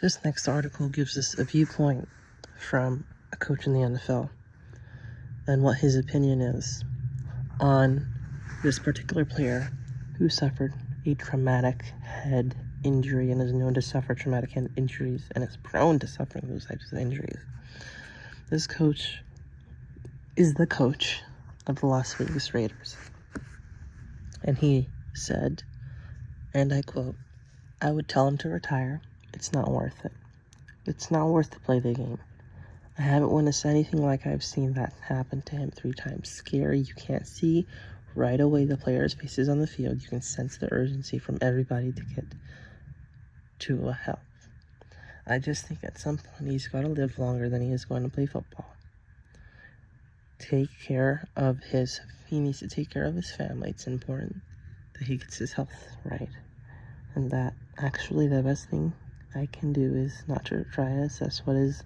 This next article gives us a viewpoint from a coach in the NFL and what his opinion is on this particular player who suffered a traumatic head injury and is known to suffer traumatic head injuries and is prone to suffering those types of injuries. This coach is the coach of the Las Vegas Raiders. And he said, and I quote, "I would tell him to retire. It's not worth it. It's not worth to play the game. I haven't witnessed anything like I've seen that happen to him 3 times. Scary. You can't see right away the players' faces on the field. You can sense the urgency from everybody to get to a health. I just think at some point he's got to live longer than he is going to play football. He needs to take care of his family. It's important that he gets his health right. And that actually the best thing I can do is not to try to assess what it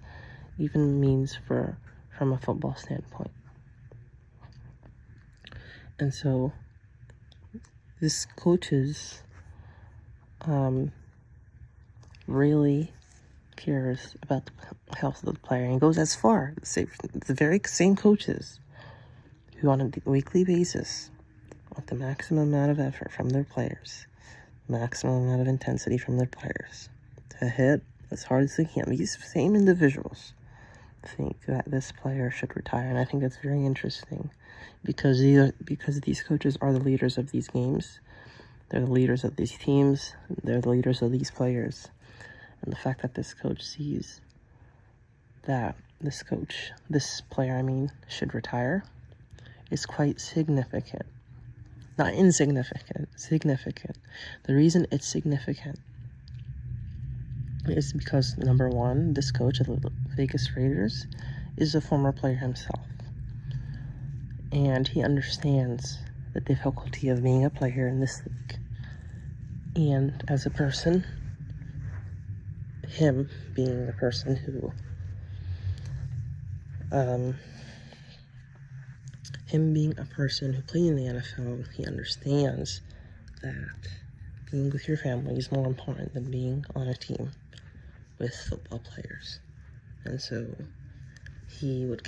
even means from a football standpoint." And so this coach's really cares about the health of the player, and goes as far to say the very same coaches who on a weekly basis want the maximum amount of effort from their players, maximum amount of intensity from their players to hit as hard as they can. These same individuals think that this player should retire, and I think that's very interesting because these coaches are the leaders of these games. They're the leaders of these teams. They're the leaders of these players. And the fact that this coach sees that this player, should retire is quite significant. Not insignificant, significant. The reason it's significant is because, number one, this coach of the Vegas Raiders is a former player himself. And he understands the difficulty of being a player in this league. And as a person, him being a person who played in the NFL, he understands that being with your family is more important than being on a team with football players. And so he would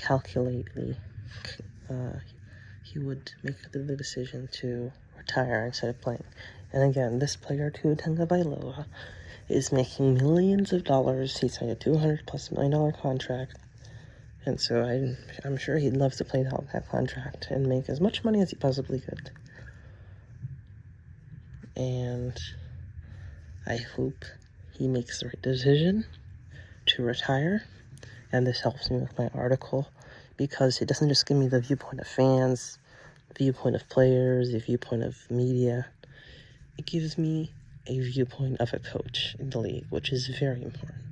he would make the decision to retire instead of playing. And again, this player, Tua Tagovailoa, is making millions of dollars. He signed a $200+ million contract. And so I'm sure he'd love to play out that contract and make as much money as he possibly could. And I hope he makes the right decision to retire. And this helps me with my article because it doesn't just give me the viewpoint of fans, the viewpoint of players, the viewpoint of media. It gives me a viewpoint of a coach in the league, which is very important.